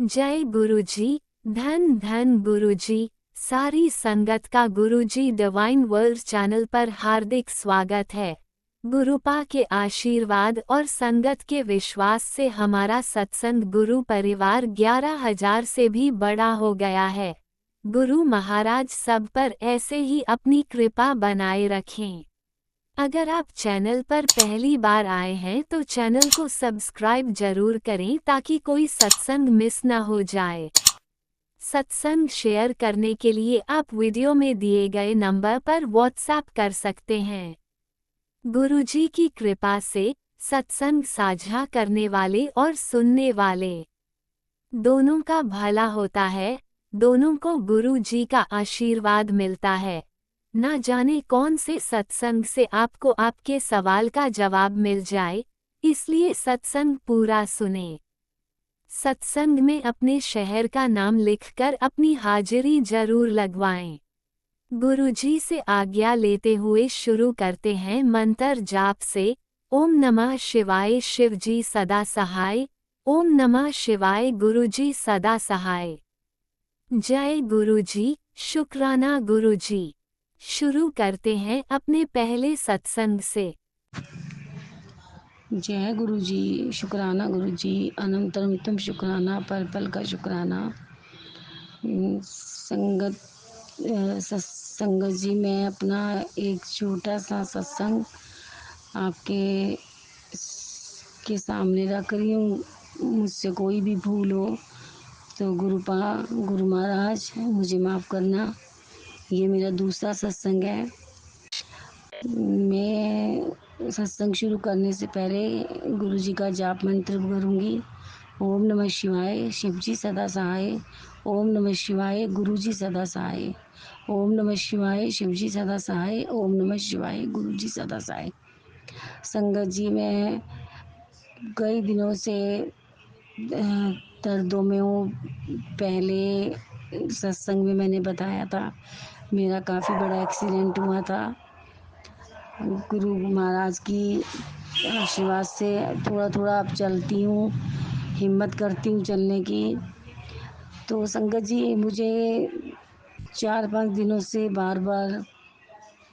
जय गुरुजी। धन धन गुरुजी। सारी संगत का गुरुजी डिवाइन वर्ल्ड चैनल पर हार्दिक स्वागत है। गुरुपा के आशीर्वाद और संगत के विश्वास से हमारा सत्संग गुरु परिवार 11,000 से भी बड़ा हो गया है। गुरु महाराज सब पर ऐसे ही अपनी कृपा बनाए रखें। अगर आप चैनल पर पहली बार आए हैं तो चैनल को सब्सक्राइब जरूर करें ताकि कोई सत्संग मिस न हो जाए। सत्संग शेयर करने के लिए आप वीडियो में दिए गए नंबर पर व्हाट्सएप कर सकते हैं। गुरुजी की कृपा से सत्संग साझा करने वाले और सुनने वाले दोनों का भला होता है। दोनों को गुरुजी का आशीर्वाद मिलता है। ना जाने कौन से सत्संग से आपको आपके सवाल का जवाब मिल जाए, इसलिए सत्संग पूरा सुने। सत्संग में अपने शहर का नाम लिखकर अपनी हाजिरी जरूर लगवाएं। गुरुजी से आज्ञा लेते हुए शुरू करते हैं मंत्र जाप से। ओम नमः शिवाय शिवजी सदा सहाय। ओम नमः शिवाय गुरुजी सदा सहाय। जय गुरुजी। शुक्राना गुरुजी। शुरू करते हैं अपने पहले सत्संग से। जय गुरु जी। शुक्राना गुरु जी। अनंतम शुक्राना, पल पल का शुक्राना। संगत जी, मैं अपना एक छोटा सा सत्संग आपके सामने रख रही हूँ। मुझसे कोई भी भूल हो तो गुरु महाराज मुझे माफ़ करना। ये मेरा दूसरा सत्संग है। मैं सत्संग शुरू करने से पहले गुरु जी का जाप मंत्र करूँगी। ओम नमः शिवाय शिवजी सदा सहाय। ओम नमः शिवाय गुरु जी सदा सहाय। ओम नमः शिवाय शिवजी सदा सहाय। ओम नमः शिवाय गुरु जी सदा सहाय। संगत जी, मैं कई दिनों से दर्दों में हूँ। पहले सत्संग में मैंने बताया था मेरा काफ़ी बड़ा एक्सीडेंट हुआ था। गुरु महाराज की आशीर्वाद से थोड़ा थोड़ा अब चलती हूँ, हिम्मत करती हूँ चलने की। तो संगत जी, मुझे 4-5 दिनों से बार बार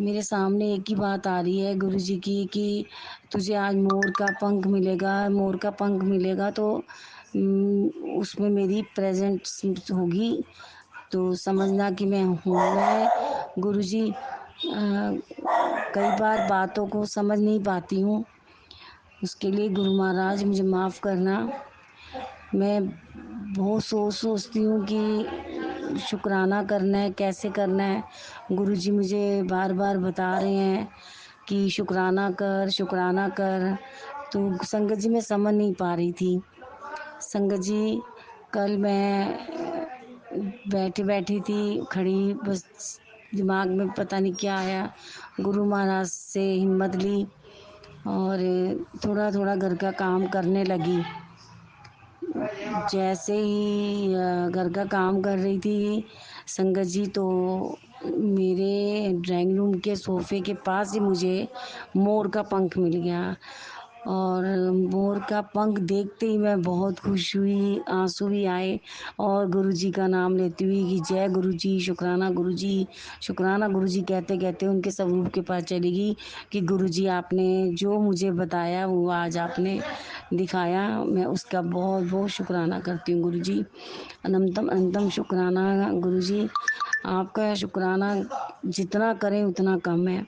मेरे सामने एक ही बात आ रही है गुरु जी की कि तुझे आज मोर का पंख मिलेगा, मोर का पंख मिलेगा तो उसमें मेरी प्रेजेंस होगी। तो समझना कि मैं हूँ। मैं गुरु जी कई बार बातों को समझ नहीं पाती हूँ। उसके लिए गुरु महाराज मुझे माफ़ करना। मैं बहुत सोचती हूँ कि शुक्राना करना है, कैसे करना है। गुरुजी मुझे बार बार बता रहे हैं कि शुक्राना कर, शुक्राना कर। तो संगत जी, मैं समझ नहीं पा रही थी। संगत जी, कल मैं बैठी बैठी थी खड़ी, बस दिमाग में पता नहीं क्या आया। गुरु महाराज से हिम्मत ली और थोड़ा थोड़ा घर का काम करने लगी। जैसे ही घर का काम कर रही थी संगत जी, तो मेरे ड्राइंग रूम के सोफे के पास ही मुझे मोर का पंख मिल गया। और मोर का पंख देखते ही मैं बहुत खुश हुई, आंसू भी आए। और गुरुजी का नाम लेती हुई कि जय गुरुजी, शुक्राना गुरुजी, शुक्राना गुरुजी कहते कहते उनके स्वरूप के पास चली गई कि गुरुजी आपने जो मुझे बताया वो आज आपने दिखाया। मैं उसका बहुत बहुत शुक्राना करती हूँ गुरुजी। अनंतम अनंतम शुक्राना गुरुजी। आपका शुक्राना जितना करें उतना कम है।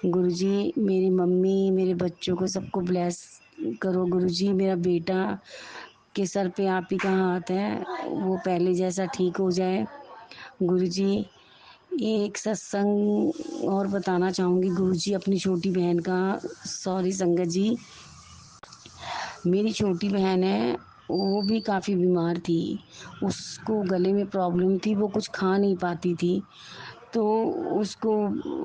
गुरुजी, मेरी मम्मी, मेरे बच्चों को सबको ब्लेस करो गुरुजी। मेरा बेटा के सर पे आप ही का हाथ है, वो पहले जैसा ठीक हो जाए गुरुजी। एक सत्संग और बताना चाहूँगी गुरुजी अपनी छोटी बहन का। सॉरी संगत जी, मेरी छोटी बहन है, वो भी काफ़ी बीमार थी। उसको गले में प्रॉब्लम थी, वो कुछ खा नहीं पाती थी। तो उसको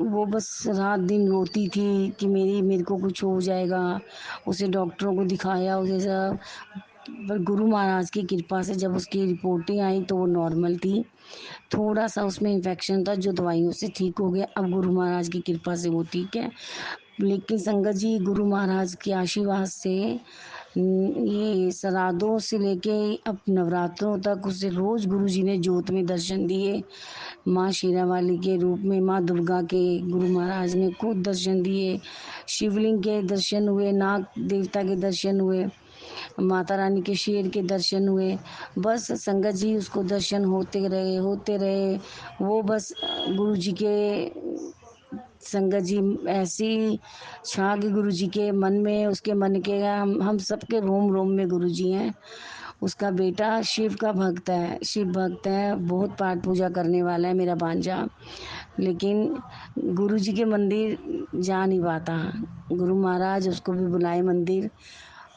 वो बस रात दिन रोती थी कि मेरे को कुछ हो जाएगा। उसे डॉक्टरों को दिखाया, उसे सब, पर गुरु महाराज की कृपा से जब उसकी रिपोर्टें आई तो वो नॉर्मल थी। थोड़ा सा उसमें इन्फेक्शन था जो दवाइयों से ठीक हो गया। अब गुरु महाराज की कृपा से वो ठीक है। लेकिन संगत जी, गुरु महाराज के आशीर्वाद से ये श्राद्धों से लेके अब नवरात्रों तक उसे रोज़ गुरुजी ने जोत में दर्शन दिए। माँ शेरावाली के रूप में, माँ दुर्गा के गुरु महाराज ने खुद दर्शन दिए। शिवलिंग के दर्शन हुए, नाग देवता के दर्शन हुए, माता रानी के शेर के दर्शन हुए। बस संगत जी उसको दर्शन होते रहे। वो बस गुरु जी के संगत जी ऐसी छा गई गुरु जी के मन में, उसके मन के हम सबके रोम रोम में गुरु जी हैं। उसका बेटा शिव का भक्त है, शिव भक्त है, बहुत पाठ पूजा करने वाला है मेरा भांजा। लेकिन गुरु जी के मंदिर जा नहीं पाता। गुरु महाराज उसको भी बुलाए मंदिर,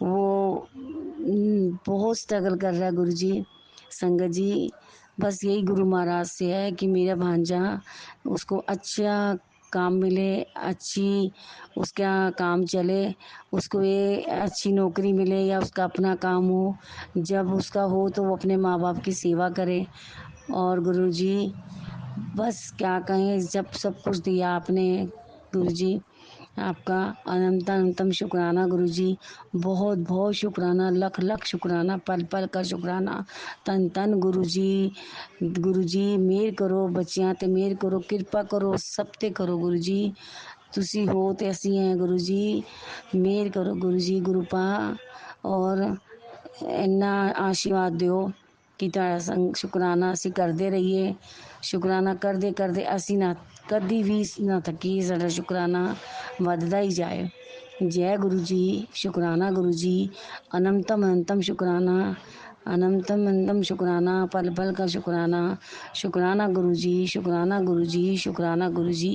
वो बहुत स्ट्रगल कर रहा है गुरु जी। संगत जी बस यही गुरु महाराज से है कि मेरा भांजा उसको अच्छा काम मिले, अच्छी उसका काम चले, उसको ये अच्छी नौकरी मिले या उसका अपना काम हो। जब उसका हो तो वो अपने माँ बाप की सेवा करे। और गुरुजी बस क्या कहें, जब सब कुछ दिया आपने गुरुजी, आपका अनंत अनंतम शुक्राना गुरुजी। बहुत बहुत शुक्राना, लख लख शुक्राना, पल पल का शुक्राना। तन तन गुरुजी। गुरुजी मेहर करो, बच्चियां ते मेहर करो, किरपा करो, सब ते करो गुरुजी। तुसी हो ते असी हैं गुरुजी। मेहर करो गुरुजी गुरु पा, और ਇੰਨਾ ਆਸ਼ੀਰਵਾਦ ਦਿਓ ਕਿ ਤੁਹਾਡਾ ਸ਼ੁਕਰਾਨਾ ਅਸੀਂ ਕਰਦੇ ਰਹੀਏ। ਸ਼ੁਕਰਾਨਾ ਕਰਦੇ ਕਰਦੇ ਅਸੀਂ ਨਾ ਕਦੀ ਵੀ ਨਾ ਥੱਕੀਏ, ਸਾਡਾ ਸ਼ੁਕਰਾਨਾ ਵੱਧਦਾ ਹੀ ਜਾਏ। ਜੈ ਗੁਰੂ ਜੀ, ਸ਼ੁਕਰਾਨਾ ਗੁਰੂ ਜੀ, ਅਨੰਤਮ ਅਨੰਤਮ शुक्राना, अनंतम अनंतम शुक्राना, पल पल का शुक्राना। शुक्राना गुरु जी, शुक्राना गुरु जी, शुक्राना गुरु जी।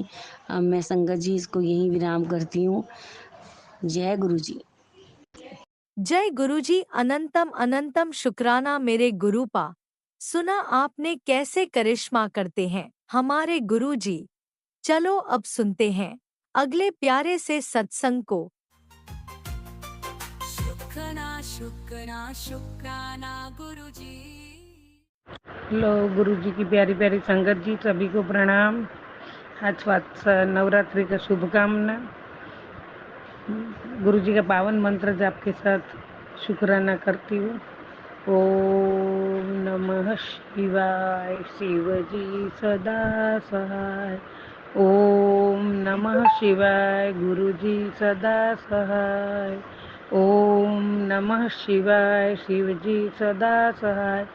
अब मैं संगत जी इसको यहीं विराम करती हूँ। जय गुरु जी। जय गुरुजी, अनंतम अनंतम शुक्राना मेरे गुरुपा। सुना आपने कैसे करिश्मा करते हैं हमारे गुरुजी। चलो अब सुनते हैं अगले प्यारे से सत्संग को। शुक्राना शुक्राना शुक्राना गुरुजी। हेलो गुरु जी की प्यारी प्यारी संगत जी, सभी को प्रणाम। आज नवरात्रि का शुभकामना। गुरु जी का पावन मंत्र जाप के साथ शुक्राना करती हूँ। ओम नमः शिवाय, शिव जी सदा सहाय। ओम नमः शिवाय, गुरु जी सदा सहाय। ओम नमः शिवाय, शिव जी सदा सहाय।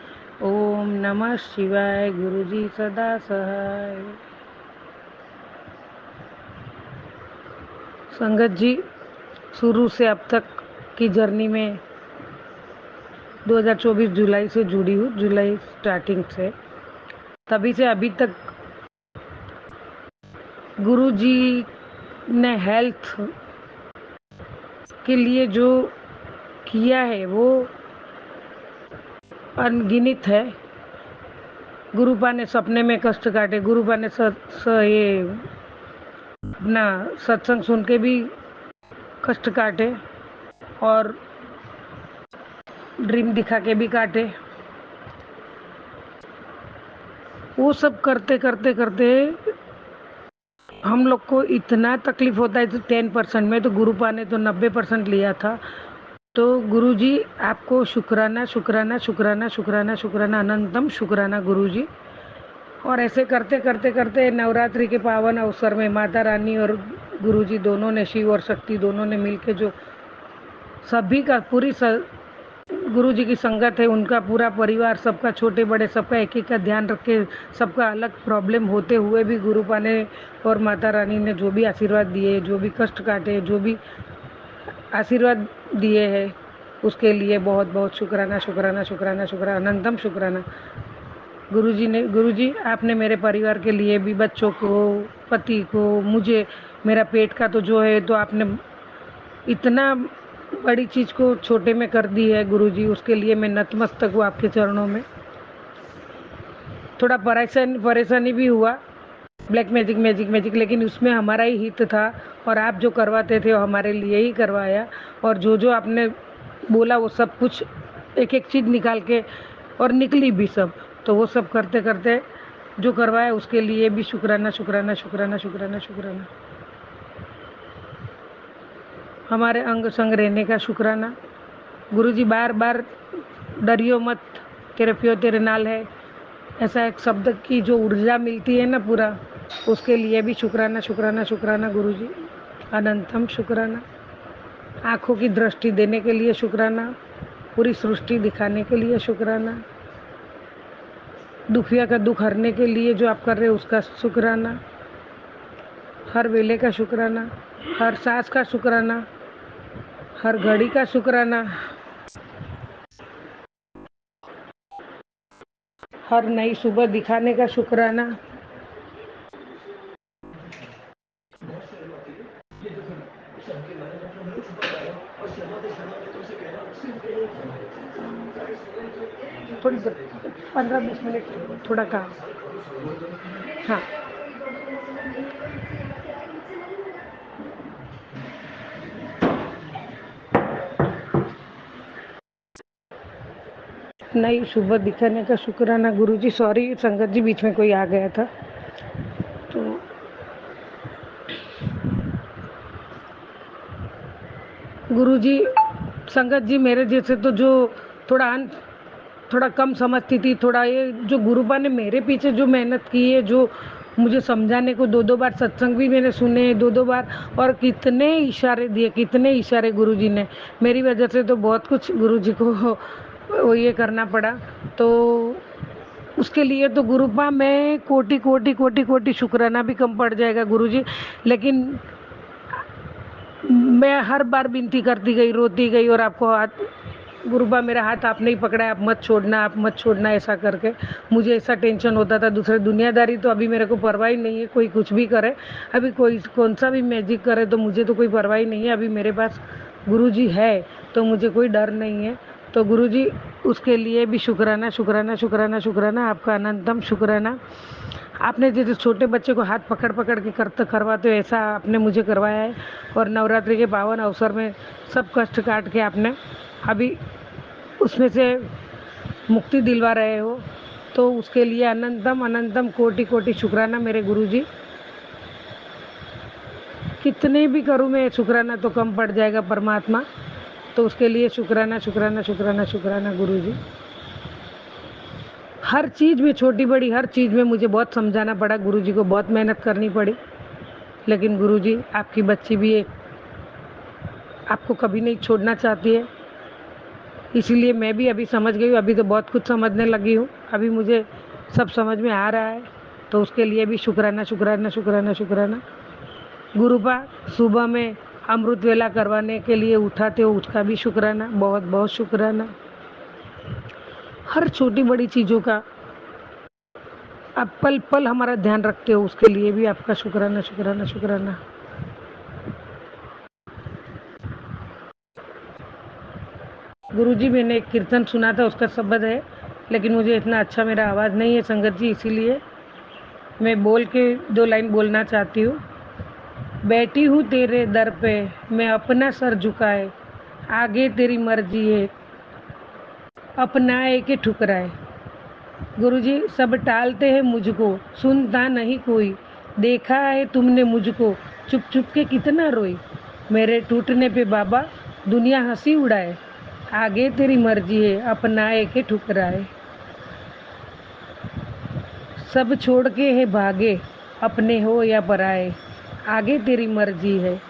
ओम नमः शिवाय, गुरु जी सदा सहाय। संगत जी, शुरू से अब तक की जर्नी में 2024 जुलाई से जुड़ी हूँ, जुलाई स्टार्टिंग से, तभी से अभी तक गुरु जी ने हेल्थ के लिए जो किया है वो अनगिनत है। गुरुपा ने सपने में कष्ट काटे, गुरुपा ने ये अपना सत्संग सुन के भी कष्ट काटे और ड्रीम दिखा के भी काटे। वो सब करते करते करते हम लोग को इतना तकलीफ होता है। तो 10% में तो गुरुपा ने तो 90% लिया था। तो गुरु जी आपको शुक्राना शुक्राना शुक्राना शुक्राना शुक्राना, अनंतम शुक्राना गुरु जी। और ऐसे करते करते करते नवरात्रि के पावन अवसर में माता रानी और गुरु जी दोनों ने, शिव और शक्ति दोनों ने मिलके जो सभी का पूरी गुरु जी की संगत है, उनका पूरा परिवार, सबका छोटे बड़े सबका एक एक का ध्यान रख के, सबका अलग प्रॉब्लम होते हुए भी गुरुपा ने और माता रानी ने जो भी आशीर्वाद दिए, जो भी कष्ट काटे, जो भी आशीर्वाद दिए हैं, उसके लिए बहुत बहुत शुक्राना शुक्राना शुक्राना शुक्राना, अनंतम शुक्राना। गुरु जी आपने मेरे परिवार के लिए भी, बच्चों को, पति को, मुझे, मेरा पेट का तो जो है, तो आपने इतना बड़ी चीज़ को छोटे में कर दी है गुरु जी, उसके लिए मैं नतमस्तक हूँ आपके चरणों में। थोड़ा परेशानी भी हुआ, ब्लैक मैजिक, लेकिन उसमें हमारा ही हित था और आप जो करवाते थे वो हमारे लिए ही करवाया। और जो जो आपने बोला वो सब कुछ एक एक चीज़ निकाल के, और निकली भी सब। तो वो सब करते करते जो करवाया उसके लिए भी शुक्राना शुक्राना शुक्राना शुक्राना शुक्राना। हमारे अंग संग रहने का शुक्राना, गुरुजी बार बार डरियो मत, तेरे प्यो तेरे नाल है, ऐसा एक शब्द की जो ऊर्जा मिलती है ना पूरा, उसके लिए भी शुक्राना शुक्राना शुक्राना गुरुजी, अनंतम शुक्राना। आँखों की दृष्टि देने के लिए शुक्राना, पूरी सृष्टि दिखाने के लिए शुक्राना, दुखिया का दुख हरने के लिए जो आप कर रहे हो उसका शुक्राना, हर वेले का शुक्राना, हर सांस का शुक्राना, हर घड़ी का शुक्राना, हर नई सुबह दिखाने का शुक्राना। थोड़ी 15-20 मिनट थोड़ा काम। हाँ, नई सुबह दिखाने का शुक्राना गुरुजी। सॉरी संगत जी, बीच में कोई आ गया था। तो गुरुजी, संगत जी मेरे जैसे तो जो थोड़ा कम समझती थी, थोड़ा ये जो गुरुपा ने मेरे पीछे जो मेहनत की है, जो मुझे समझाने को 2-2 बार सत्संग भी मैंने सुने 2-2 बार, और कितने इशारे दिए, कितने इशारे गुरुजी ने, मेरी वजह से तो बहुत कुछ गुरुजी को वो ये करना पड़ा। तो उसके लिए तो गुरुपा में कोटि कोटि कोटि कोटि शुक्राना भी कम पड़ जाएगा गुरुजी। लेकिन मैं हर बार विनती करती गई, रोती गई, और आपको हाथ, गुरुबा मेरा हाथ आपने ही पकड़ा है, आप मत छोड़ना, आप मत छोड़ना, ऐसा करके मुझे ऐसा टेंशन होता था। दूसरे दुनियादारी तो अभी मेरे को परवाह ही नहीं है, कोई कुछ भी करे, अभी कोई कौन सा भी मैजिक करे तो मुझे तो कोई परवाह ही नहीं है। अभी मेरे पास गुरुजी है तो मुझे कोई डर नहीं है। तो गुरुजी, उसके लिए भी शुक्राना शुक्राना शुक्राना शुक्राना, आपका अनंतम शुक्राना। आपने जैसे छोटे बच्चे को हाथ पकड़ पकड़ के करवाते हो, ऐसा आपने मुझे करवाया है, और नवरात्रि के पावन अवसर में सब कष्ट काट के आपने अभी उसमें से मुक्ति दिलवा रहे हो। तो उसके लिए अनंतम अनंतम कोटि कोटि शुक्राना मेरे गुरुजी। कितने भी करूँ मैं शुक्राना तो कम पड़ जाएगा परमात्मा। तो उसके लिए शुक्राना शुक्राना शुक्राना शुक्राना गुरुजी। हर चीज़ में, छोटी बड़ी हर चीज़ में मुझे बहुत समझाना पड़ा गुरुजी को, बहुत मेहनत करनी पड़ी। लेकिन गुरुजी, आपकी बच्ची भी एक आपको कभी नहीं छोड़ना चाहती है, इसीलिए मैं भी अभी समझ गई हूँ। अभी तो बहुत कुछ समझने लगी हूँ, अभी मुझे सब समझ में आ रहा है। तो उसके लिए भी शुक्राना शुक्राना शुक्राना शुक्राना। गुरुपा सुबह में अमृत वेला करवाने के लिए उठाते हो, उसका भी शुक्राना, बहुत बहुत शुक्राना। हर छोटी बड़ी चीज़ों का आप पल पल हमारा ध्यान रखते हो, उसके लिए भी आपका शुक्राना शुक्राना शुक्राना। गुरुजी, मैंने एक कीर्तन सुना था, उसका शब्द है, लेकिन मुझे इतना अच्छा मेरा आवाज़ नहीं है संगत जी, इसीलिए मैं बोल के 2 लाइन बोलना चाहती हूँ। बैठी हूँ तेरे दर पे, मैं अपना सर झुकाए, आगे तेरी मर्जी है, अपनाए के ठुकराए। गुरुजी, सब टालते हैं मुझको, सुनता नहीं कोई, देखा है तुमने मुझको, चुप चुप के कितना रोई। मेरे टूटने पे बाबा दुनिया हंसी उड़ाए, आगे तेरी मर्जी है, अपनाए के ठुकराए। सब छोड़ के है भागे, अपने हो या पराए, आगे तेरी मर्जी है,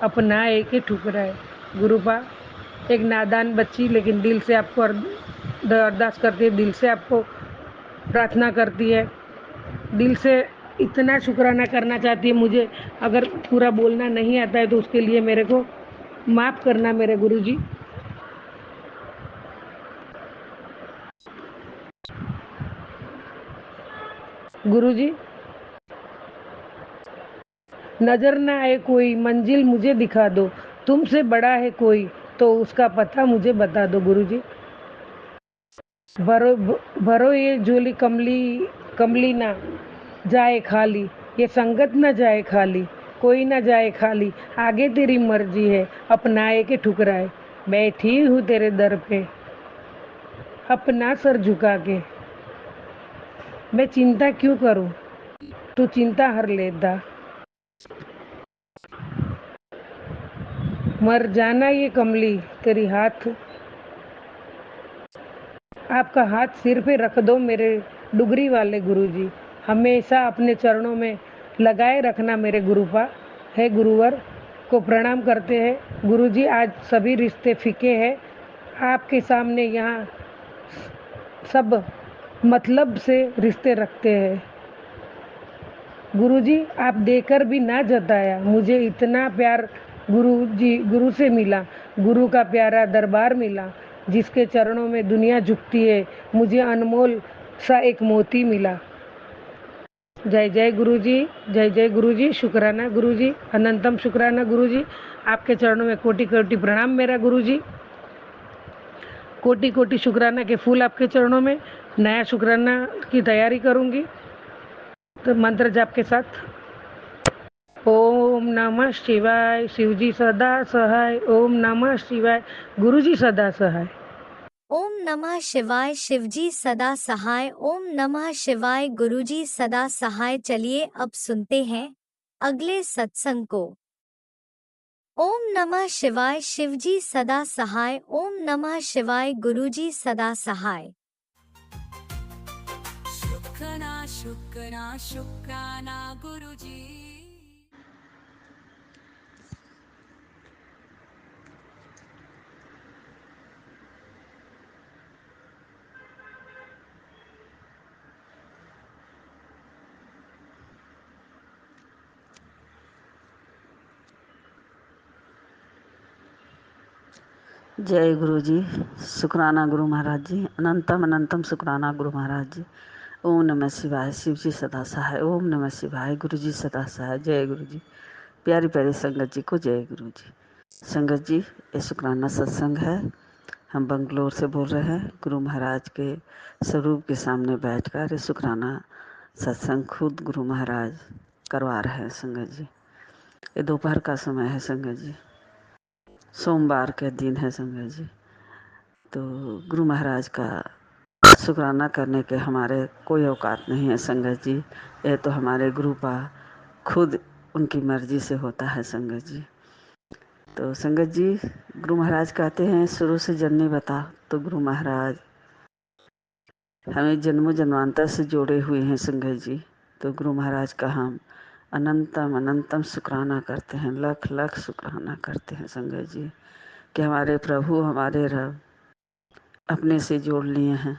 अपनाए के ठुकराए। गुरुपा, एक नादान बच्ची लेकिन दिल से आपको अरदास करती है, दिल से आपको प्रार्थना करती है, दिल से इतना शुक्राना करना चाहती है। मुझे अगर पूरा बोलना नहीं आता है तो उसके लिए मेरे को माफ़ करना मेरे गुरुजी। गुरुजी, नज़र ना आए कोई मंजिल मुझे दिखा दो, तुमसे बड़ा है कोई तो उसका पता मुझे बता दो गुरुजी। भरो भरो ये झोली कमली ना जाए खाली, ये संगत ना जाए खाली, कोई ना जाए खाली, आगे तेरी मर्जी है, अपनाए के ठुकराए। बैठी हूँ तेरे दर पे, अपना सर झुका के, मैं चिंता क्यों करूँ, तू चिंता हर लेता। मर जाना ये कमली तेरी हाथ आपका हाथ सिर पे रख दो मेरे डुगरी वाले गुरुजी, हमेशा अपने चरणों में लगाए रखना मेरे गुरुपा। है गुरुवर को प्रणाम करते हैं गुरुजी। आज सभी रिश्ते फीके हैं आपके सामने, यहाँ सब मतलब से रिश्ते रखते हैं गुरुजी। आप देकर भी ना जताया, मुझे इतना प्यार गुरुजी गुरु से मिला, गुरु का प्यारा दरबार मिला, जिसके चरणों में दुनिया झुकती है, मुझे अनमोल सा एक मोती मिला। जय जय गुरुजी, जय जय गुरुजी, शुक्राना गुरुजी, अनंतम शुक्राना गुरुजी। आपके चरणों में कोटि कोटि प्रणाम मेरा गुरुजी, कोटि कोटि शुक्राना के फूल आपके चरणों में। नया शुक्राना की तैयारी करूंगी तो मंत्र जाप के साथ। ओम नमः शिवाय, शिवजी सदा सहाय। ओम नमः शिवाय, गुरुजी सदा सहाय। ओम नमः शिवाय, शिवजी सदा सहाय। ओम नमः शिवाय, गुरुजी सदा सहाय। चलिए अब सुनते हैं अगले सत्संग को। ओम नमः शिवाय, शिवजी सदा सहाय। ओम नमः शिवाय, गुरुजी सदा सहाय। शुक्राना शुक्राना शुक्राना गुरुजी। जय गुरु जी, शुक्राना गुरु महाराज जी, अनंतम अनंतम शुक्राना गुरु महाराज जी। ओम नमः शिवाय, शिव जी सदा सहाय। ओम नमः शिवाय, गुरु जी सदा सहाय। जय गुरु जी। प्यारी प्यारी संगत जी को जय गुरु जी। संगत जी, ये शुक्राना सत्संग है। हम बंगलोर से बोल रहे हैं। गुरु महाराज के स्वरूप के सामने बैठकर ये शुक्राना सत्संग खुद गुरु महाराज करवा रहे हैं संगत जी। ये दोपहर का समय है संगत जी, सोमवार के दिन है संगत जी। तो गुरु महाराज का शुक्राना करने के हमारे कोई औकात नहीं है संगत जी। ये तो हमारे गुरुपा खुद उनकी मर्जी से होता है संगत जी। तो संगत जी, गुरु महाराज कहते हैं शुरू से जननी बता। तो गुरु महाराज हमें जन्मों जन्मांतर से जोड़े हुए हैं संगत जी। तो गुरु महाराज का हम अनंतम अनंतम शुक्राना करते हैं, लख लख शुक्राना करते हैं संगत जी, कि हमारे प्रभु हमारे रब अपने से जोड़ लिए हैं,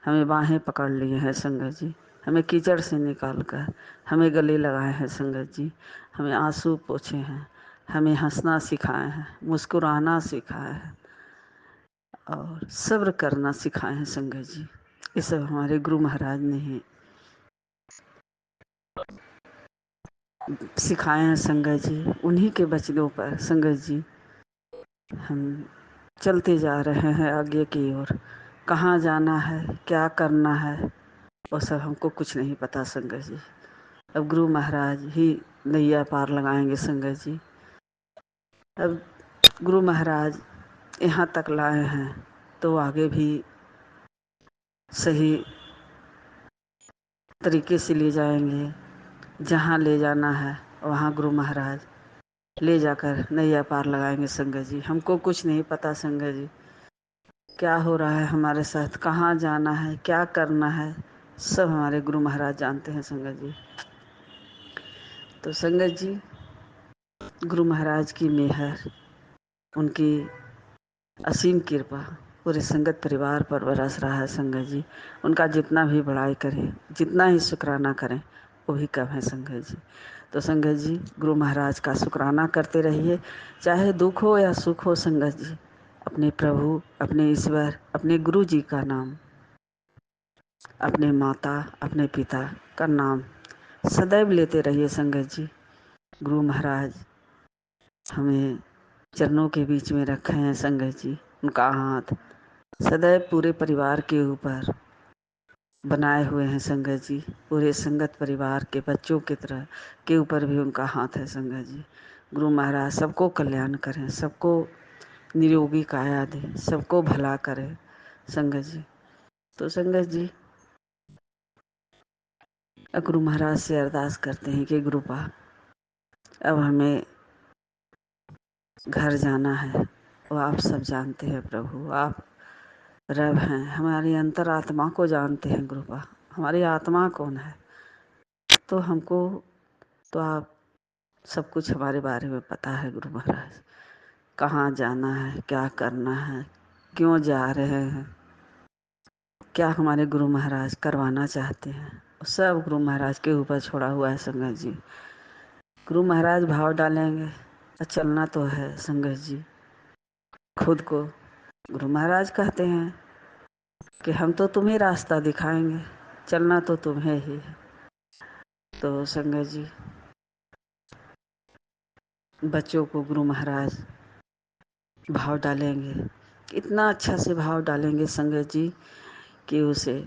हमें बाहें पकड़ लिए हैं संगत जी, हमें कीचड़ से निकाल कर हमें गले लगाए हैं संगत जी, हमें आंसू पोंछे हैं, हमें हंसना सिखाए हैं, मुस्कुराना सिखाया है और सब्र करना सिखाए हैं संगत जी। ये सब हमारे गुरु महाराज ने ही सिखाए हैं संगत जी। उन्हीं के वचनों पर संगत जी हम चलते जा रहे हैं आगे की ओर। कहाँ जाना है, क्या करना है, वो सब हमको कुछ नहीं पता संगत जी। अब गुरु महाराज ही नैया पार लगाएंगे संगत जी। अब गुरु महाराज यहाँ तक लाए हैं तो आगे भी सही तरीके से ले जाएंगे। जहाँ ले जाना है वहाँ गुरु महाराज ले जाकर नैया पार लगाएंगे संगत जी। हमको कुछ नहीं पता संगत जी, क्या हो रहा है हमारे साथ, कहाँ जाना है, क्या करना है, सब हमारे गुरु महाराज जानते हैं संगत जी। तो संगत जी, गुरु महाराज की मेहर, उनकी असीम कृपा पूरे संगत परिवार पर बरस रहा है संगत जी। उनका जितना भी बड़ाई करें, जितना ही शुक्राना करें, वो भी कम है संगत जी। तो संगत जी, गुरु महाराज का शुक्राना करते रहिए, चाहे दुख हो या सुख हो संगत जी। अपने प्रभु, अपने ईश्वर, अपने गुरु जी का नाम, अपने माता, अपने पिता का नाम सदैव लेते रहिए संगत जी। गुरु महाराज हमें चरणों के बीच में रखे हैं संगत जी। उनका हाथ सदैव पूरे परिवार के ऊपर बनाए हुए हैं संगत जी। पूरे संगत परिवार के बच्चों की तरह के ऊपर भी उनका हाथ है संगत जी। गुरु महाराज सबको कल्याण करें, सबको निरोगी काया दे, सबको भला करे संगत जी। तो संगत जी, गुरु महाराज से अरदास करते हैं कि गुरुपा अब हमें घर जाना है, वो आप सब जानते हैं प्रभु। आप रब हैं, हमारी अंतरात्मा को जानते हैं गुरुपा। हमारी आत्मा कौन है, तो हमको तो आप सब कुछ हमारे बारे में पता है गुरु महाराज। कहाँ जाना है, क्या करना है, क्यों जा रहे हैं, क्या हमारे गुरु महाराज करवाना चाहते हैं, सब गुरु महाराज के ऊपर छोड़ा हुआ है संगत जी। गुरु महाराज भाव डालेंगे तो चलना तो है संगत जी। खुद को गुरु महाराज कहते हैं कि हम तो तुम्हें रास्ता दिखाएंगे, चलना तो तुम्हें ही है। तो संगत जी, बच्चों को गुरु महाराज भाव डालेंगे, इतना अच्छा से भाव डालेंगे संगत जी कि उसे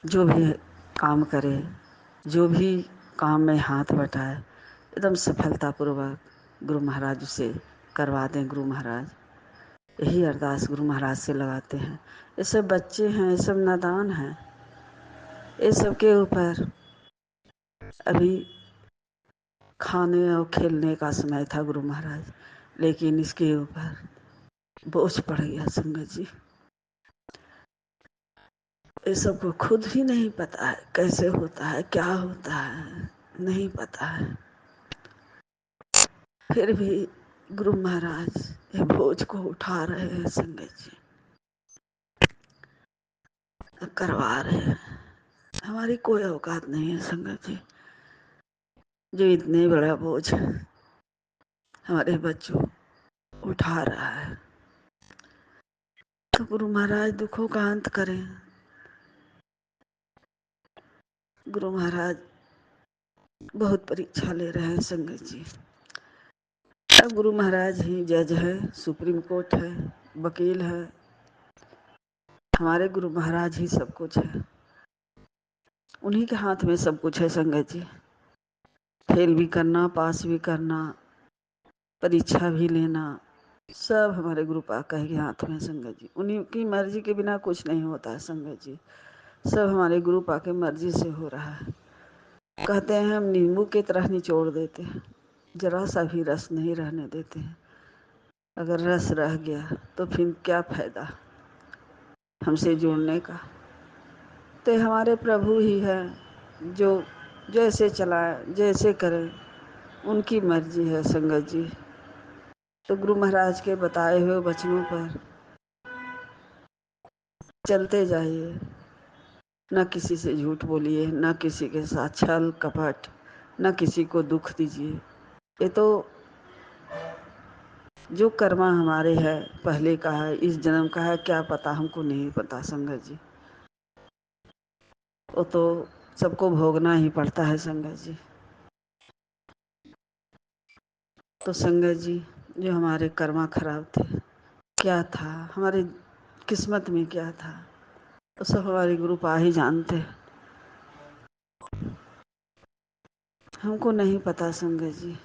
जो भी काम करे, जो भी काम में हाथ बटाए, एकदम सफलतापूर्वक गुरु महाराज उसे करवा दें। गुरु महाराज यही अरदास गुरु महाराज से लगाते हैं। ये सब बच्चे हैं, ये सब नादान हैं, ये सब के ऊपर अभी खाने और खेलने का समय था गुरु महाराज, लेकिन इसके ऊपर बोझ पड़ गया संगत जी। ये सबको खुद भी नहीं पता है कैसे होता है, क्या होता है, नहीं पता है। फिर भी गुरु महाराज ये बोझ को उठा रहे हैं संगत जी, करवा रहे हैं। हमारी कोई औकात नहीं है संगत जी, जो इतने बड़ा बोझ हमारे बच्चों उठा रहा है। तो गुरु महाराज दुखों का अंत करें। गुरु महाराज बहुत परीक्षा ले रहे हैं संगत जी। अब गुरु महाराज ही जज है, सुप्रीम कोर्ट है, वकील है, हमारे गुरु महाराज ही सब कुछ है। उन्हीं के हाथ में सब कुछ है संगत जी। फेल भी करना, पास भी करना, परीक्षा भी लेना, सब हमारे गुरु पाका के हाथ में संगत जी। उन्हीं की मर्जी के बिना कुछ नहीं होता है संगत जी, सब हमारे गुरु पाके मर्जी से हो रहा है। कहते हैं हम नींबू की तरह निचोड़ देते हैं, जरा सा भी रस नहीं रहने देते हैं। अगर रस रह गया तो फिर क्या फायदा हमसे जुड़ने का। तो हमारे प्रभु ही है, जो जैसे चलाए जैसे करें उनकी मर्जी है संगत जी। तो गुरु महाराज के बताए हुए वचनों पर चलते जाइए, न किसी से झूठ बोलिए, न किसी के साथ छल कपट, न किसी को दुख दीजिए। ये तो जो कर्मा हमारे है, पहले का है, इस जन्म का है, क्या पता, हमको नहीं पता संगत जी। वो तो सबको भोगना ही पड़ता है संगत जी। तो संगत जी, जो हमारे कर्मा खराब थे, क्या था हमारी किस्मत में, क्या था, तो सब हमारे गुरु पा ही जानते। हमको नहीं पता संगत जी।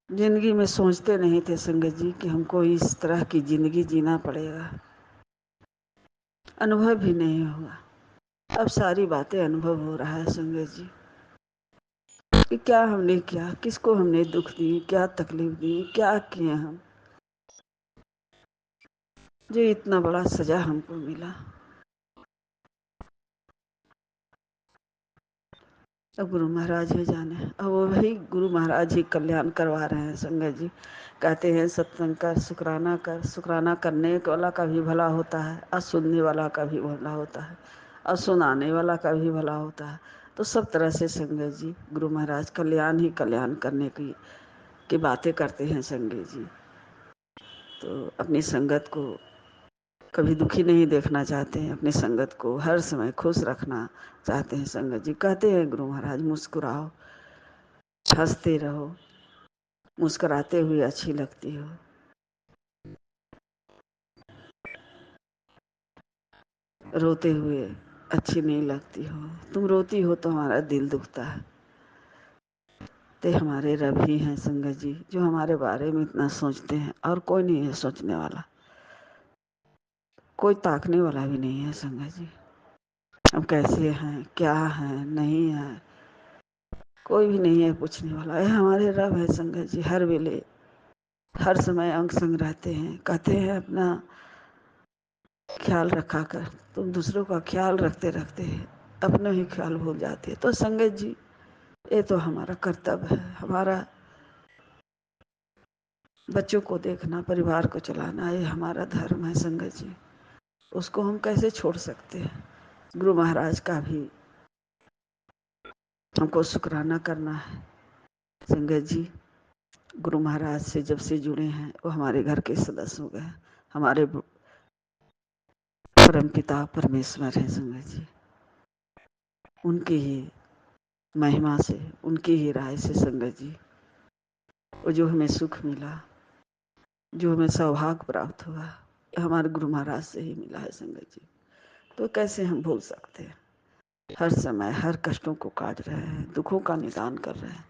जिंदगी में सोचते नहीं थे संगत जी कि हमको इस तरह की जिंदगी जीना पड़ेगा। अनुभव भी नहीं हुआ, अब सारी बातें अनुभव हो रहा है संगत जी कि क्या हमने किया, किसको हमने दुख दी, क्या तकलीफ दी, क्या किए हम, जो इतना बड़ा सजा हमको मिला। अब गुरु महाराज ही जाने। अब वही गुरु महाराज ही कल्याण करवा रहे हैं संगत जी। कहते हैं सत्संग कर, शुक्राना कर, शुक्राना करने वाला का भी भला होता है और सुनने वाला का भी भला होता है और सुनाने वाला का भी भला होता है। तो सब तरह से संगत जी गुरु महाराज कल्याण ही कल्याण करने की बातें करते हैं संगत जी। तो अपनी संगत को कभी दुखी नहीं देखना चाहते हैं, अपनी संगत को हर समय खुश रखना चाहते हैं संगत जी। कहते हैं गुरु महाराज मुस्कुराओ, हंसते रहो, मुस्कुराते हुए अच्छी लगती हो, रोते हुए अच्छी नहीं लगती हो। तुम रोती हो तो हमारा दिल दुखता है। ते हमारे रब ही हैं संगत जी, जो हमारे बारे में इतना सोचते हैं, और कोई नहीं है सोचने वाला, कोई ताकने वाला भी नहीं है संगत जी। हम कैसे हैं, क्या हैं, नहीं है, कोई भी नहीं है पूछने वाला। ये हमारे रब है संगत जी, हर वेले हर समय अंग संग रहते हैं। कहते हैं अपना ख्याल रखा कर। तुम दूसरों का ख्याल रखते रखते अपना ही ख्याल भूल जाती है। तो संगत जी, ये तो हमारा कर्तव्य है, हमारा बच्चों को देखना, परिवार को चलाना, ये हमारा धर्म है संगत जी। उसको हम कैसे छोड़ सकते हैं। गुरु महाराज का भी हमको शुक्राना करना है संगत जी। गुरु महाराज से जब से जुड़े हैं वो हमारे घर के सदस्य हो गए, हमारे परम पिता परमेश्वर है संगत जी। उनकी ही महिमा से, उनकी ही राय से संगत जी, वो जो हमें सुख मिला, जो हमें सौभाग्य प्राप्त हुआ, हमारे गुरु महाराज से ही मिला है संगत जी। तो कैसे हम भूल सकते हैं। हर समय हर कष्टों को काट रहे हैं, दुखों का निदान कर रहे हैं।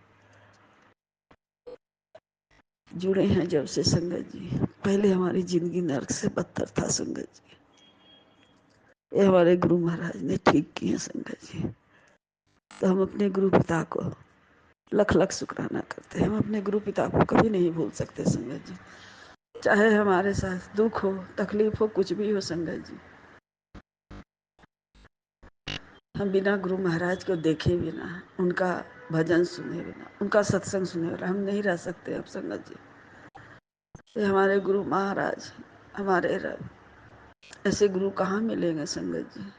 जुड़े हैं जब से संगत जी, पहले हमारी जिंदगी नरक से बदतर था संगत जी। ये हमारे गुरु महाराज ने ठीक किए संगत जी। तो हम अपने गुरु पिता को लख लख शुक्राना करते हैं। हम अपने गुरु पिता को कभी नहीं भूल सकते संगत जी। चाहे हमारे साथ दुख हो, तकलीफ हो, कुछ भी हो संगत जी, हम बिना गुरु महाराज को देखे बिना, उनका भजन सुने बिना, उनका सत्संग सुने बिना हम नहीं रह सकते अब संगत जी। ये हमारे गुरु महाराज, हमारे रब, ऐसे गुरु कहाँ मिलेंगे संगत जी,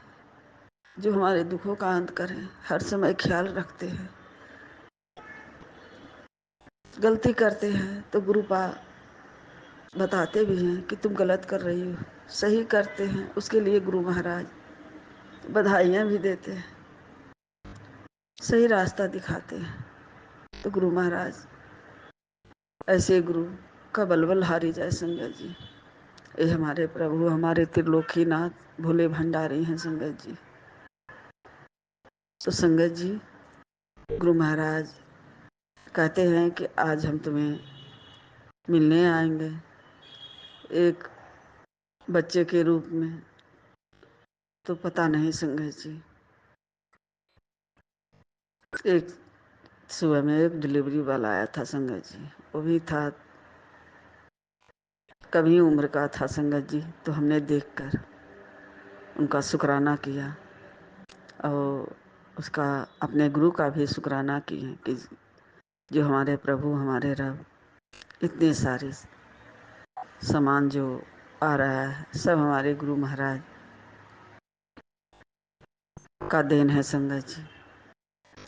जो हमारे दुखों का अंत करें, हर समय ख्याल रखते हैं। गलती करते हैं तो गुरु पा बताते भी हैं कि तुम गलत कर रही हो, सही करते हैं उसके लिए गुरु महाराज बधाइयाँ भी देते हैं, सही रास्ता दिखाते हैं। तो गुरु महाराज ऐसे गुरु का बलबल हारी जाए संगत जी। ये हमारे प्रभु, हमारे त्रिलोकीनाथ भोले भंडारी हैं संगत जी। तो संगत जी, गुरु महाराज कहते हैं कि आज हम तुम्हें मिलने आएंगे एक बच्चे के रूप में। तो पता नहीं संगत जी, एक सुबह में एक डिलीवरी वाला आया था संगत जी, वो भी था कभी उम्र का था संगत जी। तो हमने देखकर उनका शुक्राना किया और उसका अपने गुरु का भी शुक्राना किए कि जो हमारे प्रभु, हमारे रब, इतने सारे सामान जो आ रहा है सब हमारे गुरु महाराज का देन है संगत जी।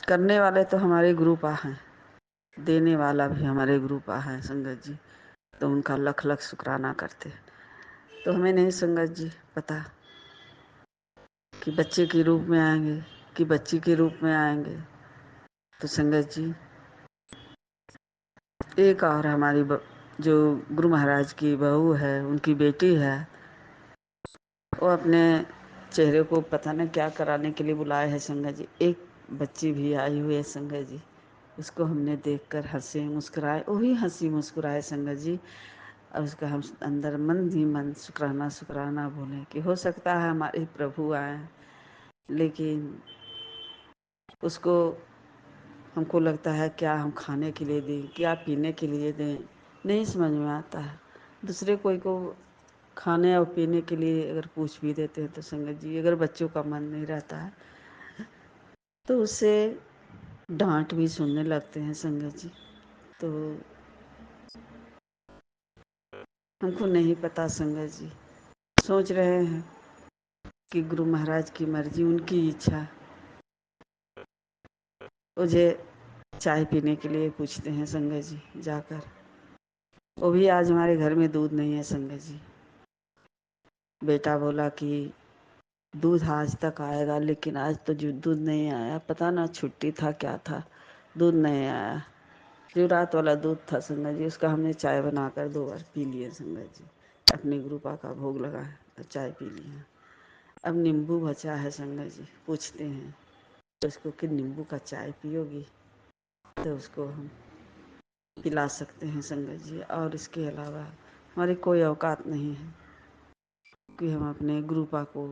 करने वाले तो हमारे गुरु पा हैं, देने वाला भी हमारे गुरु पा है संगत जी। तो उनका लख लख शुक्राना करते। तो हमें नहीं संगत जी पता कि बच्चे के रूप में आएंगे कि बच्ची के रूप में आएंगे। तो संगत जी, एक और हमारी जो गुरु महाराज की बहू है, उनकी बेटी है, वो अपने चेहरे को पता नहीं क्या कराने के लिए बुलाए हैं संगत जी। एक बच्ची भी आई हुई है संगत जी, उसको हमने देखकर हंसे मुस्कुराए, वही हंसी मुस्कुराए संगत जी। और उसका हम अंदर मन ही मन शुक्राना शुक्राना बोले कि हो सकता है हमारे प्रभु आए, लेकिन उसको हमको लगता है क्या हम खाने के लिए दें, क्या पीने के लिए दें, नहीं समझ में आता है। दूसरे कोई को खाने और पीने के लिए अगर पूछ भी देते हैं तो संगत जी, अगर बच्चों का मन नहीं रहता है तो उससे डांट भी सुनने लगते हैं संगत जी। तो हमको नहीं पता संगत जी, सोच रहे हैं कि गुरु महाराज की मर्जी, उनकी इच्छा। मुझे चाय पीने के लिए पूछते हैं संगत जी जाकर। वो भी आज हमारे घर में दूध नहीं है संगत जी। बेटा बोला कि दूध आज तक आएगा, लेकिन आज तो जो दूध नहीं आया, पता ना छुट्टी था क्या था, दूध नहीं आया। जो रात वाला दूध था संगत जी, उसका हमने चाय बनाकर 2 बार पी लिए संगत जी। अपने गुरु पा का भोग लगा है तो चाय पी लिए। अब नींबू बचा है संगत जी, पूछते हैं तो उसको कि नींबू का चाय पियोगी, तो उसको हम पिला सकते हैं संगत जी। और इसके अलावा हमारी कोई औकात नहीं है कि हम अपने गुरु पा को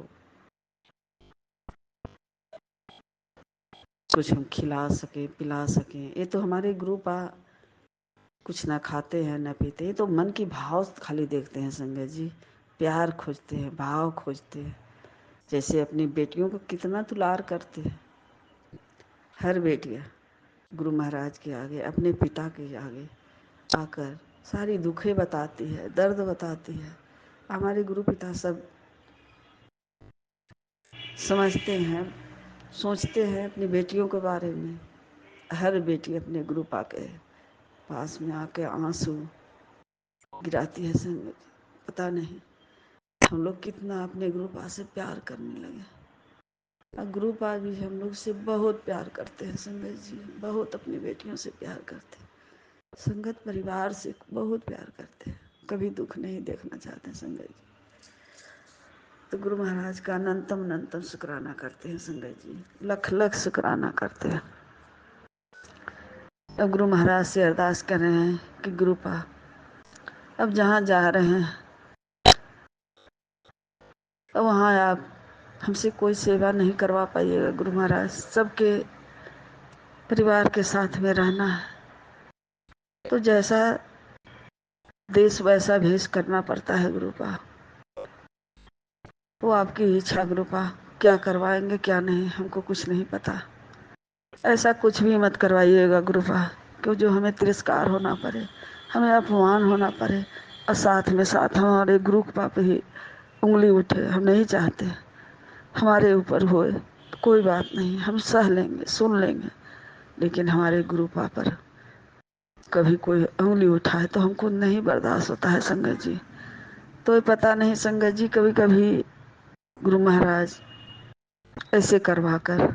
कुछ हम खिला सकें, पिला सकें। ये तो हमारे गुरु पा कुछ ना खाते हैं ना पीते, ये तो मन की भाव खाली देखते हैं संगत जी। प्यार खोजते हैं, भाव खोजते हैं। जैसे अपनी बेटियों को कितना दुलार करते हैं। हर बेटियाँ गुरु महाराज के आगे, अपने पिता के आगे आकर सारी दुखें बताती है, दर्द बताती है। हमारे गुरु पिता सब समझते हैं, सोचते हैं अपनी बेटियों के बारे में। हर बेटी अपने गुरु पा के पास में आके आंसू गिराती है। संगत जी, पता नहीं हम लोग कितना अपने गुरु पा से प्यार करने लगे। और गुरु पा भी हम लोग से बहुत प्यार करते हैं। संगत जी बहुत अपनी बेटियों से प्यार करते हैं। संगत परिवार से बहुत प्यार करते हैं, कभी दुख नहीं देखना चाहते हैं। संगत जी तो गुरु महाराज का अनंतम अनंतम शुक्राना करते हैं। संगत जी लख लख शुक्राना करते हैं। अब गुरु महाराज से अरदास कर रहे हैं कि गुरु पा अब जहाँ जा रहे हैं अब वहाँ आप हमसे कोई सेवा नहीं करवा पाइएगा। गुरु महाराज सबके परिवार के साथ में रहना है, तो जैसा देश वैसा भेष करना पड़ता है। गुरु पा वो आपकी इच्छा। गुरु पा क्या करवाएंगे क्या नहीं हमको कुछ नहीं पता। ऐसा कुछ भी मत करवाइएगा गुरु पा क्यों जो हमें तिरस्कार होना पड़े, हमें अपमान होना पड़े और साथ में साथ हमारे गुरु पा पे ही उंगली उठे। हम नहीं चाहते हमारे ऊपर होए तो कोई बात नहीं, हम सह लेंगे, सुन लेंगे, लेकिन हमारे गुरु पा पर कभी कोई उंगली उठाए तो हमको नहीं बर्दाश्त होता है। संगत जी तो पता नहीं संगत जी कभी कभी गुरु महाराज ऐसे करवा कर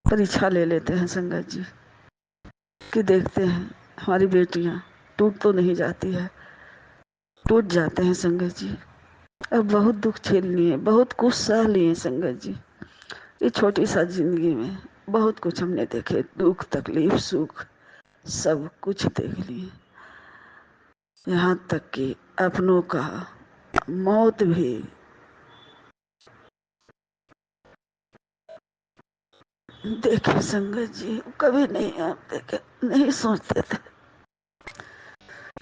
परीक्षा ले लेते हैं। संगत जी कि देखते हैं हमारी बेटियां टूट तो नहीं जाती है, टूट जाते हैं। संगत जी अब बहुत दुख झेल लिए, बहुत कुछ सह लिए। संगत जी ये छोटी सा जिंदगी में बहुत कुछ हमने देखे, दुख तकलीफ सुख सब कुछ देख लिए। यहाँ तक कि अपनों का मौत भी देखे। संगत जी कभी नहीं आप देखे, नहीं सोचते थे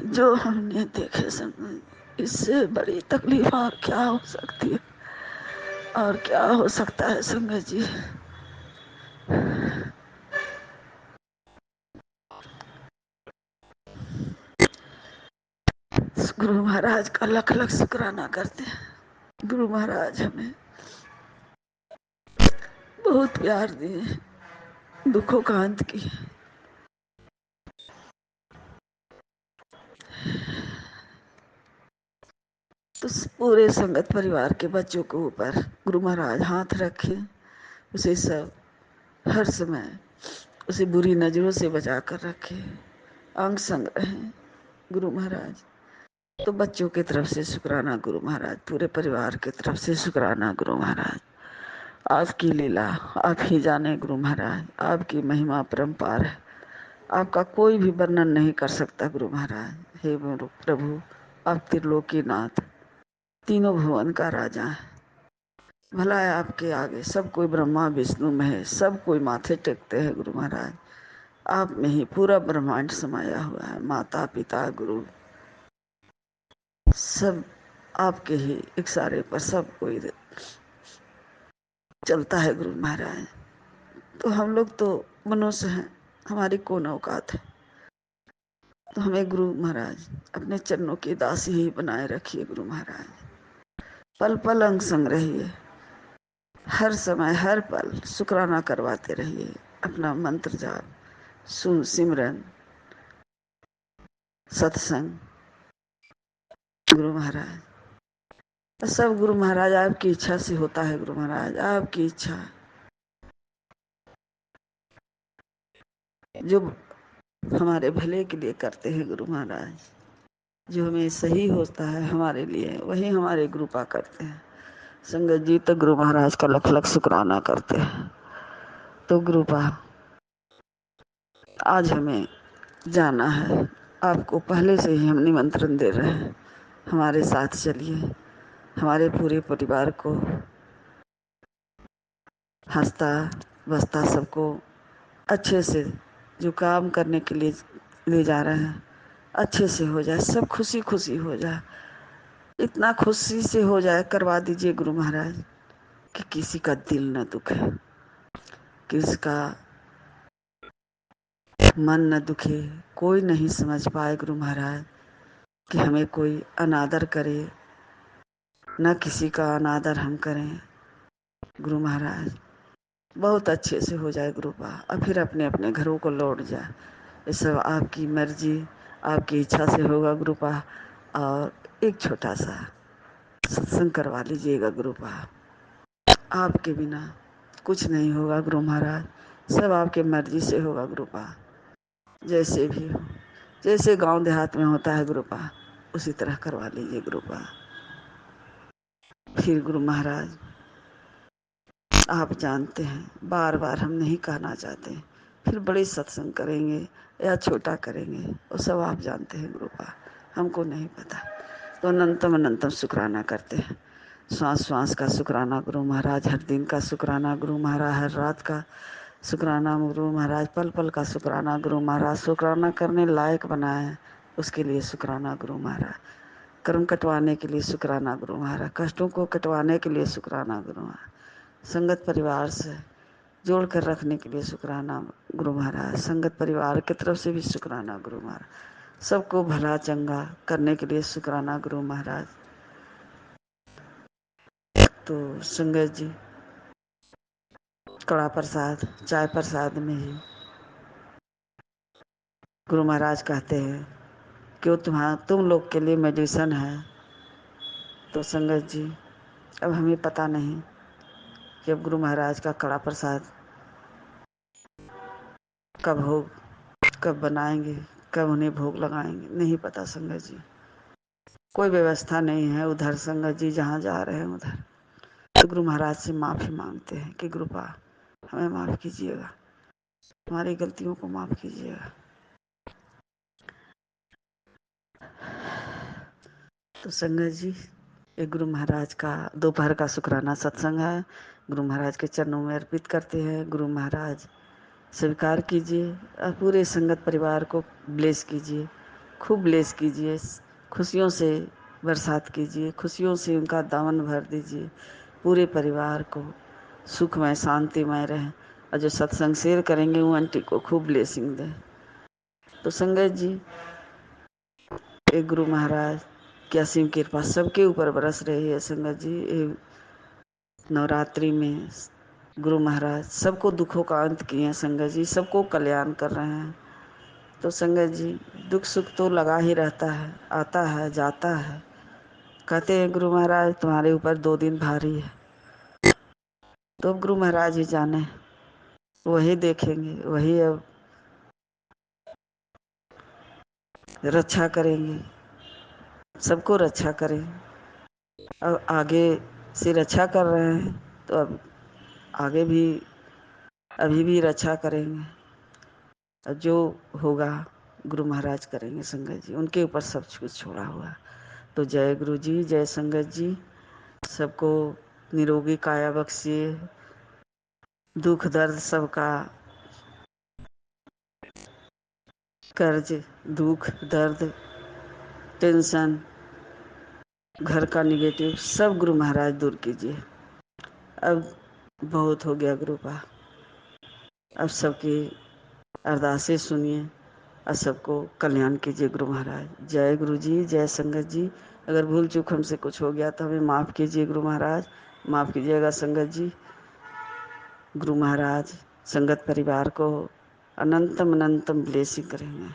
जो हमने देखे। संगत इससे बड़ी तकलीफ और क्या हो सकती है, और क्या हो सकता है। संगत जी गुरु महाराज का लख लख शुक्राना करते हैं। गुरु महाराज हमें बहुत प्यार दिए, दुखों का अंत किए। तो पूरे संगत परिवार के बच्चों के ऊपर गुरु महाराज हाथ रखे, उसे सब हर समय उसे बुरी नजरों से बचा कर रखे, अंग संग रहे गुरु महाराज। तो बच्चों की तरफ से शुक्राना गुरु महाराज, पूरे परिवार की तरफ से शुक्राना गुरु महाराज। आपकी लीला आप ही जाने गुरु महाराज, आपकी महिमा परम्पार है, आपका कोई भी वर्णन नहीं कर सकता गुरु महाराज। हे प्रभु आप त्रिलोकीनाथ, तीनों भुवन का राजा है। भला है आपके आगे सब कोई ब्रह्मा विष्णु महेश सब कोई माथे टेकते हैं गुरु महाराज। आप में ही पूरा ब्रह्मांड समाया हुआ है, माता पिता गुरु सब आपके ही इशारे पर सब कोई चलता है गुरु महाराज। तो हम लोग तो मनुष्य हैं, हमारी कौन औकात है। तो हमें गुरु महाराज अपने चरणों की दासी ही बनाए रखिए गुरु महाराज। पल पल अंग संग रहिए, हर समय हर पल शुक्राना करवाते रहिए। अपना मंत्र जाप सुन सिमरन सत्संग गुरु महाराज सब गुरु महाराज आपकी इच्छा से होता है। गुरु महाराज आपकी इच्छा जो हमारे भले के लिए करते हैं गुरु महाराज, जो हमें सही होता है हमारे लिए वही हमारे गुरु पा करते हैं। संगत जी तो गुरु महाराज का लख लख शुक्राना करते हैं। तो गुरु पा आज हमें जाना है, आपको पहले से ही हम निमंत्रण दे रहे हैं, हमारे साथ चलिए। हमारे पूरे परिवार को हंसता बसता सबको अच्छे से जो काम करने के लिए ले जा रहे हैं अच्छे से हो जाए, सब खुशी खुशी हो जाए। इतना खुशी से हो जाए, करवा दीजिए गुरु महाराज कि किसी का दिल न दुखे, किसी का मन न दुखे, कोई नहीं समझ पाए गुरु महाराज कि हमें कोई अनादर करे, न किसी का अनादर हम करें। गुरु महाराज बहुत अच्छे से हो जाए गुरुपा, और फिर अपने अपने घरों को लौट जाए। ये सब आपकी मर्जी, आपकी इच्छा से होगा गुरुपा। और एक छोटा सा सत्संग करवा लीजिएगा गुरुपा, आपके बिना कुछ नहीं होगा गुरु महाराज, सब आपके मर्जी से होगा गुरुपा। जैसे भी हो, जैसे गांव देहात में होता है गुरुपा, उसी तरह करवा लीजिए गुरुपा। फिर गुरु महाराज आप जानते हैं, बार बार हम नहीं कहना चाहते, फिर बड़े सत्संग करेंगे या छोटा करेंगे, वो सब आप जानते हैं गुरुपा, हमको नहीं पता। तो अनंतम अनंतम शुक्राना करते हैं, श्वास श्वास का शुक्राना गुरु महाराज, हर दिन का शुक्राना गुरु महाराज, हर रात का शुक्राना गुरु महाराज, पल पल का शुक्राना गुरु महाराज। शुक्राना करने लायक बनाए उसके लिए शुक्राना गुरु महाराज, कर्म कटवाने के लिए शुक्राना गुरु महाराज, कष्टों को कटवाने के लिए शुक्राना गुरु महाराज, संगत परिवार से जोड़ कर रखने के लिए शुक्राना गुरु महाराज, संगत परिवार की तरफ से भी शुक्राना गुरु महाराज, सबको भला चंगा करने के लिए शुक्राना गुरु महाराज। तो संगत जी कड़ा प्रसाद, चाय प्रसाद में ही गुरु महाराज कहते हैं कि वो तुम लोग के लिए मेडिसिन है। तो संगत जी अब हमें पता नहीं कि अब गुरु महाराज का कड़ा प्रसाद कब हो, कब बनाएंगे, कब उन्हें भोग लगाएंगे, नहीं पता संगत जी, कोई व्यवस्था नहीं है उधर। संगत जी जहाँ जा रहे हैं उधर, तो गुरु महाराज से माफ़ी मांगते हैं कि गुरुपा हमें माफ़ कीजिएगा, हमारी गलतियों को माफ़ कीजिएगा। तो संगत जी एक गुरु महाराज का दोपहर का शुक्राना सत्संग है, गुरु महाराज के चरणों में अर्पित करते हैं। गुरु महाराज स्वीकार कीजिए और पूरे संगत परिवार को ब्लेस कीजिए, खूब ब्लेस कीजिए, खुशियों से बरसात कीजिए, खुशियों से उनका दामन भर दीजिए, पूरे परिवार को सुखमय शांतिमय रहें। और जो सत्संग शेयर करेंगे वो आंटी को खूब ब्लेसिंग दें। तो संगत जी एक गुरु महाराज की असीम कृपा सबके ऊपर बरस रही है। संगत जी नवरात्रि में गुरु महाराज सबको दुखों का अंत किए हैं। संगत जी सबको कल्याण कर रहे हैं। तो संगत जी दुख सुख तो लगा ही रहता है, आता है जाता है। कहते हैं गुरु महाराज तुम्हारे ऊपर 2 दिन भारी है, तो गुरु महाराज ही जाने, वही देखेंगे, वही अब रक्षा करेंगे, सबको रक्षा करें। अब आगे से रक्षा कर रहे हैं तो अब आगे भी अभी भी रक्षा करेंगे, और जो होगा गुरु महाराज करेंगे। संगत जी उनके ऊपर सब कुछ छोड़ा हुआ। तो जय गुरु जी, जय संगत जी, सबको निरोगी काया बख्शिए, दुख दर्द सबका, कर्ज दुख दर्द टेंशन घर का निगेटिव सब गुरु महाराज दूर कीजिए। अब बहुत हो गया गुरुपा, अब सबकी अरदासें सुनिए और सबको कल्याण कीजिए गुरु महाराज। जय गुरु जी, जय संगत जी। अगर भूल चूक हमसे कुछ हो गया तो हमें माफ़ कीजिए गुरु महाराज, माफ़ कीजिएगा संगत जी। गुरु महाराज संगत परिवार को अनंतम अनंतम ब्लेसिंग करेंगे।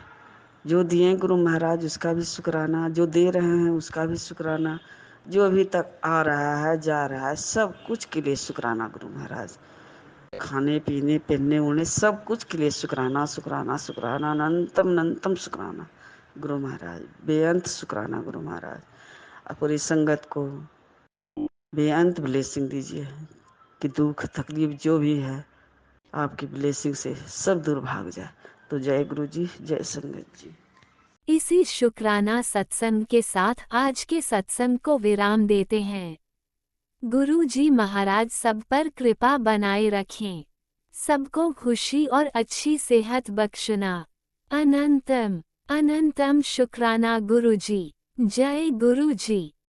जो दिए गुरु महाराज उसका भी शुक्राना, जो दे रहे हैं उसका भी शुक्राना, जो अभी तक आ रहा है जा रहा है सब कुछ के लिए शुक्राना गुरु महाराज। खाने पीने पहनने ओढ़ने सब कुछ के लिए शुक्राना शुक्राना शुक्राना, अनंतम अनंतम शुक्राना गुरु महाराज, बेअंत शुक्राना गुरु महाराज। और पूरी संगत को बेअंत ब्लेसिंग दीजिए कि दुख तकलीफ जो भी है आपकी ब्लेसिंग से सब दूर भाग जाए। तो जय गुरु जी, जय संगत जी। इसी शुक्राना सत्संग के साथ आज के सत्संग को विराम देते हैं। गुरु जी महाराज सब पर कृपा बनाए रखें, सबको खुशी और अच्छी सेहत बख्शना। अनंतम अनंतम शुक्राना गुरु जी। जय गुरु जी।